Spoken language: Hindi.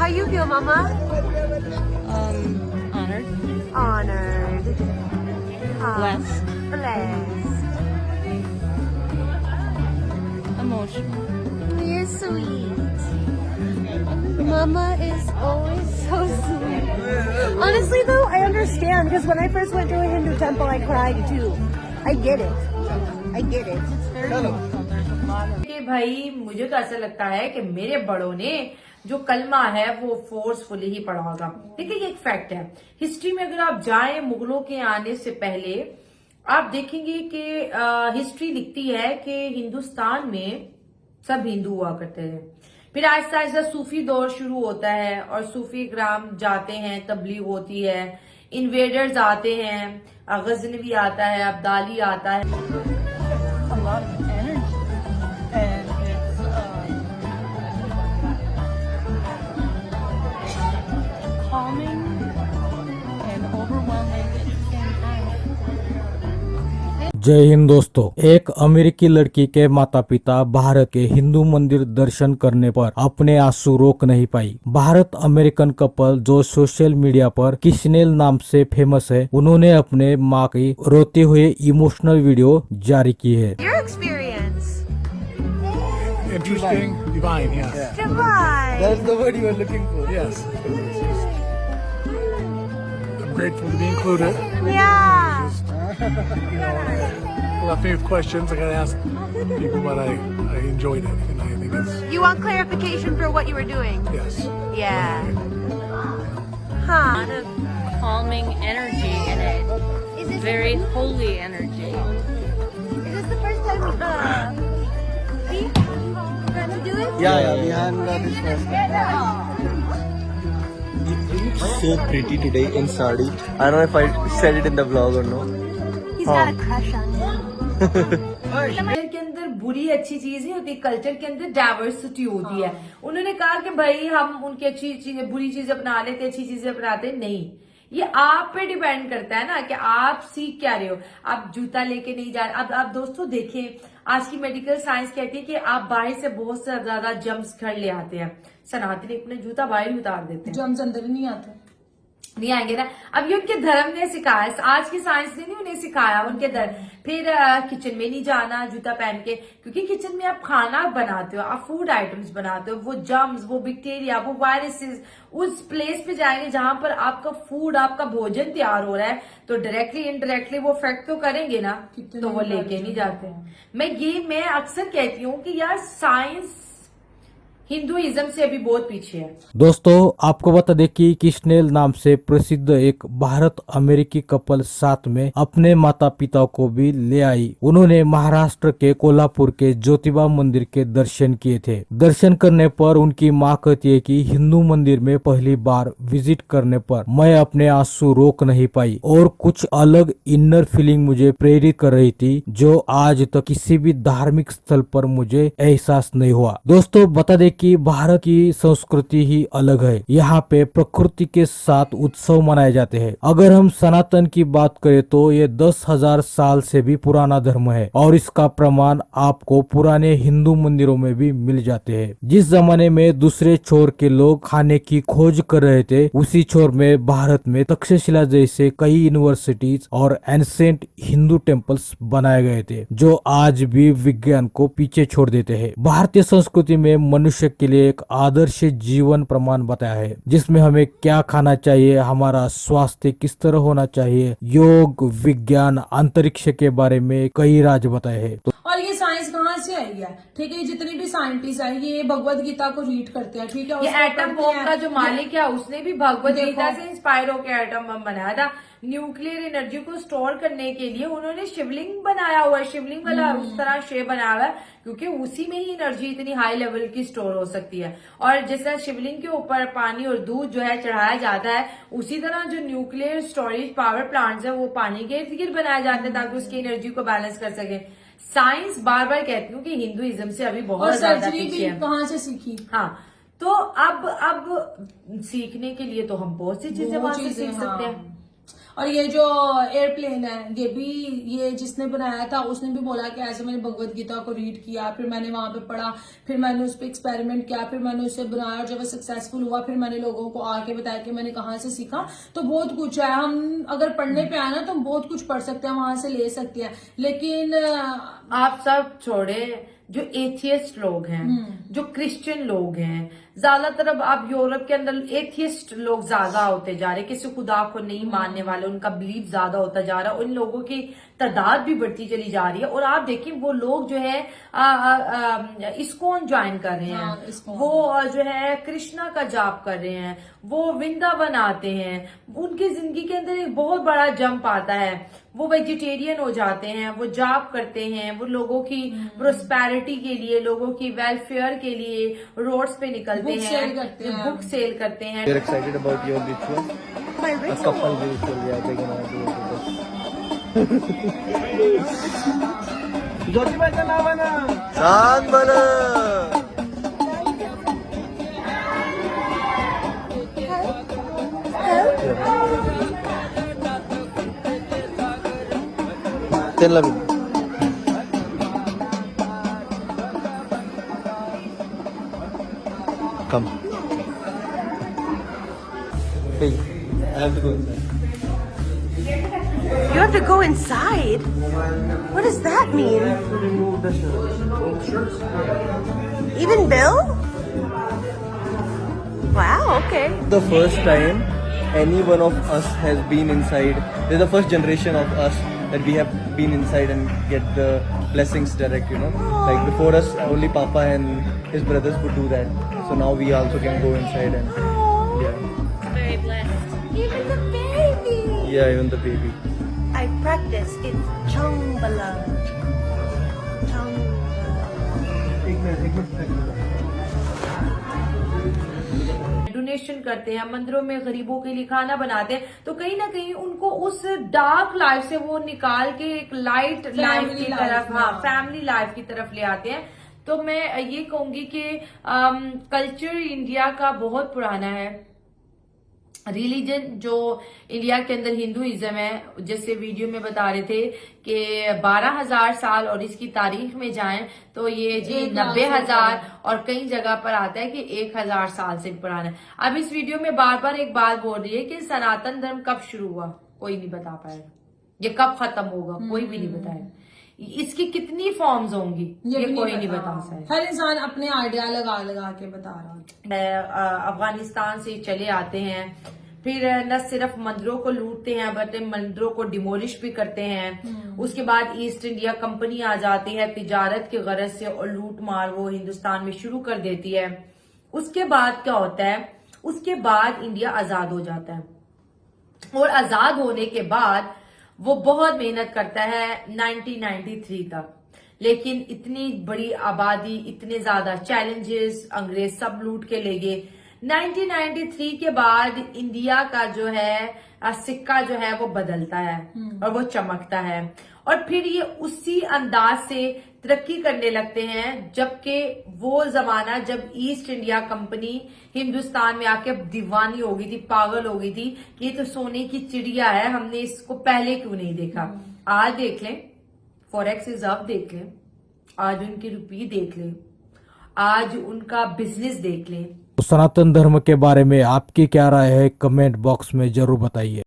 How you feel, Mama? Honored. Honored. Blessed. Blessed. Emotional. You're sweet. Mama is always so sweet. Honestly, though, I understand because when I first went to a Hindu temple, I cried too. I get it. I get it. It's very emotional. There's a lot of. कि भाई मुझे तो ऐसा लगता है कि मेरे बड़ों ने जो कलमा है वो फोर्सफुली ही पढ़ा होगा। देखिए ये एक फैक्ट है, हिस्ट्री में अगर आप जाएं मुगलों के आने से पहले आप देखेंगे कि हिस्ट्री लिखती है कि हिंदुस्तान में सब हिंदू हुआ करते थे। फिर आहिस्ता आहिस्ता सूफी दौर शुरू होता है और सूफी ग्राम जाते हैं, तबलीग होती है, इन्वेडर्स आते हैं, गजनवी आता है, अब्दाली आता है। A lot of energy. And it's calming and overwhelming at the same time. जय हिंद दोस्तों। एक अमेरिकी लड़की के माता पिता भारत के हिंदू मंदिर दर्शन करने पर अपने आंसू रोक नहीं पाई। भारत अमेरिकन कपल जो सोशल मीडिया पर किशनेल नाम से फेमस है, उन्होंने अपने माँ की रोते हुए इमोशनल वीडियो जारी की है। Your experience. Interesting, divine, yes. Divine. That's the word you were looking for. Yes. I'm grateful to be included. Yeah. Left me with questions. I got to ask people, but I enjoyed it, and I think it's You want clarification for what you were doing? yes. Yeah. A Huh. lot of calming energy in it. Is this Very holy energy. the first time we gonna do it? Yeah, Vihan got his first time. You look so pretty today in sari. I don't know if I said it in the vlog or no. He's got a crush on me. Culture के अंदर बुरी अच्छी चीज नहीं होती, कल्चर के अंदर डाइवर्सिटी होती है। उन्होंने कहा कि भाई हम उनकी अच्छी चीजें बुरी चीजें अपना लेते, अच्छी चीजें अपनाते नहीं। ये आप पे डिपेंड करता है ना कि आप सीख क्या रहे हो। आप जूता लेके नहीं जा रहे। अब आप दोस्तों देखें, आज की मेडिकल साइंस कहती है कि आप बाहर से बहुत से ज्यादा जम्स घर ले आते हैं, सनातनी अपने जूता बाहर ही उतार देते हैं, जम्स अंदर नहीं आते, नहीं आएंगे ना। अब ये उनके धर्म ने सिखाया, आज की साइंस ने नहीं उन्हें सिखाया, उनके धर्म। फिर किचन में नहीं जाना जूता पहन के, क्योंकि किचन में आप खाना बनाते हो, आप फूड आइटम्स बनाते हो, वो जर्म्स, वो बैक्टीरिया, वो वायरसेस उस प्लेस पे जाएंगे जहां पर आपका फूड, आपका भोजन तैयार हो रहा है, तो डायरेक्टली इनडायरेक्टली वो इफेक्ट तो करेंगे ना, तो वो लेके नहीं जाते। मैं अक्सर कहती हूँ कि यार साइंस हिंदुइज्म से अभी बहुत पीछे है। दोस्तों आपको बता दें कि किशनेल नाम से प्रसिद्ध एक भारत अमेरिकी कपल साथ में अपने माता पिता को भी ले आई। उन्होंने महाराष्ट्र के कोल्हापुर के ज्योतिबा मंदिर के दर्शन किए थे। दर्शन करने पर उनकी मां कहती है कि हिंदू मंदिर में पहली बार विजिट करने पर मैं अपने आंसू रोक नहीं पाई और कुछ अलग इनर फीलिंग मुझे प्रेरित कर रही थी, जो आज तक किसी भी धार्मिक स्थल पर मुझे एहसास नहीं हुआ। दोस्तों बता दें कि भारत की संस्कृति ही अलग है। यहाँ पे प्रकृति के साथ उत्सव मनाए जाते हैं। अगर हम सनातन की बात करें तो ये 10,000 साल से भी पुराना धर्म है और इसका प्रमाण आपको पुराने हिंदू मंदिरों में भी मिल जाते हैं। जिस जमाने में दूसरे छोर के लोग खाने की खोज कर रहे थे, उसी छोर में भारत में तक्षशिला जैसे कई यूनिवर्सिटीज और एंसेंट हिंदू टेम्पल्स बनाए गए थे, जो आज भी विज्ञान को पीछे छोड़ देते हैं। भारतीय संस्कृति में मनुष्य के लिए एक आदर्श जीवन प्रमाण बताया है, जिसमें हमें क्या खाना चाहिए, हमारा स्वास्थ्य किस तरह होना चाहिए, योग, विज्ञान, अंतरिक्ष के बारे में कई राज बताए हैं। और ये साइंस कहाँ से आई है? ठीक है, जितनी भी साइंटिस्ट है ये भगवत गीता को रीड करते हैं, ठीक है। ये उसको एटम पढ़ते बॉम्ब हैं। का जो मालिक है उसने भी भगवत गीता देखो। से इंस्पायर होकर एटम बम बनाया था। न्यूक्लियर एनर्जी को स्टोर करने के लिए उन्होंने शिवलिंग बनाया हुआ है, शिवलिंग वाला उस तरह शेप बनाया हुआ है, क्योंकि उसी में ही एनर्जी इतनी हाई लेवल की स्टोर हो सकती है। और जैसा शिवलिंग के ऊपर पानी और दूध जो है चढ़ाया जाता है, उसी तरह जो न्यूक्लियर स्टोरेज पावर प्लांट्स है वो पानी के इर्द गिर्द बनाए जाते हैं ताकि उसकी एनर्जी को बैलेंस कर सके। साइंस बार बार कहती हूँ कि हिंदुइज्म से अभी और बहुत ज्यादा सर्जरी पीछे भी है। कहाँ से सीखी? हाँ, तो अब सीखने के लिए तो हम बहुत सी चीजें वो वहां से चीजें, सीख सकते हाँ। हैं। और ये जो एयरप्लेन है ये भी, ये जिसने बनाया था उसने भी बोला कि ऐसे मैंने भगवत गीता को रीड किया, फिर मैंने वहां पे पढ़ा, फिर मैंने उस पर एक्सपेरिमेंट किया, फिर मैंने उसे बनाया, और जब वो सक्सेसफुल हुआ फिर मैंने लोगों को आके बताया कि मैंने कहाँ से सीखा। तो बहुत कुछ है, हम अगर पढ़ने पे आए ना तो हम बहुत कुछ पढ़ सकते हैं, वहां से ले सकते हैं, लेकिन आप सब छोड़े, जो एथियस्ट लोग हैं, जो क्रिश्चियन लोग हैं, ज्यादातर अब आप यूरोप के अंदर एथियस्ट लोग ज्यादा होते जा रहे हैं, किसी खुदा को नहीं मानने वाले, उनका बिलीफ ज्यादा होता जा रहा है, उन लोगों की तादाद भी बढ़ती चली जा रही है। और आप देखिए वो लोग जो है इस्कॉन ज्वाइन कर रहे हैं, वो जो है कृष्णा का जाप कर रहे हैं, वो वृंदावन आते हैं, उनकी जिंदगी के अंदर एक बहुत बड़ा जंप आता है, वो वेजिटेरियन हो जाते हैं, वो जाप करते हैं, वो लोगों की प्रोस्पेरिटी के लिए, लोगों की वेलफेयर के लिए रोड्स पे निकलते बुक हैं, सेल करते हैं। बुक सेल करते हैं। You're excited about your ritual? My A ritual. couple ritual, yeah, they're gonna do it with us. सांग बना. Ten love. Come. Hey, I have to go inside. You have to go inside? What does that mean? Remove the shirts. Even Bill? Wow, okay. The first time any one of us has been inside, this is the first generation of us that we have been inside and get the blessings direct, you know. Like before us, only Papa and his brothers could do that. So now we also can go inside and yeah. Very blessed. Even the baby. Yeah, even the baby. I practice. It's Changbala. Donation करते हैं, मंदिरों में गरीबों के लिए खाना बनाते हैं, तो कहीं ना कहीं उनको उस डार्क लाइफ से वो निकाल के एक लाइट लाइफ की तरफ, हाँ, फैमिली लाइफ की तरफ ले आते हैं। तो मैं ये कहूंगी कि कल्चर इंडिया का बहुत पुराना है। रिलीजन जो इंडिया के अंदर हिंदुइज्म है, जैसे वीडियो में बता रहे थे कि 12,000 साल, और इसकी तारीख में जाएं तो ये जी 90,000, और कई जगह पर आता है कि 1,000 साल से पुराना है। अब इस वीडियो में बार बार एक बात बोल रही है कि सनातन धर्म कब शुरू हुआ, कोई नहीं बता पाएगा, ये कब खत्म होगा कोई भी नहीं बताएगा, इसकी कितनी फॉर्म्स होंगी ये कोई नहीं बता सकता। हर इंसान अपने आइडिया लगा लगा के बता रहा है। अफगानिस्तान से चले आते हैं, फिर न सिर्फ मंदिरों को लूटते हैं बल्कि मंदिरों को डिमोलिश भी करते हैं। उसके बाद ईस्ट इंडिया कंपनी आ जाती है तिजारत की गरज से, और लूट मार वो हिंदुस्तान में शुरू कर देती है। उसके बाद क्या होता है, उसके बाद इंडिया आजाद हो जाता है, और आजाद होने के बाद वो बहुत मेहनत करता है 1993 तक, लेकिन इतनी बड़ी आबादी, इतने ज्यादा चैलेंजेस, अंग्रेज सब लूट के ले गए। 1993 के बाद इंडिया का जो है सिक्का जो है वो बदलता है और वो चमकता है, और फिर ये उसी अंदाज से तरक्की करने लगते हैं, जबकि वो जमाना जब ईस्ट इंडिया कंपनी हिंदुस्तान में आके दीवानी हो गई थी, पागल हो गई थी कि ये तो सोने की चिड़िया है, हमने इसको पहले क्यों नहीं देखा। आज देख लें, फॉरेक्स रिजर्व देख लें, आज उनकी रुपये देख लें, आज उनका बिजनेस देख लें। सनातन धर्म के बारे में आपकी क्या राय है, कमेंट बॉक्स में जरूर बताइए।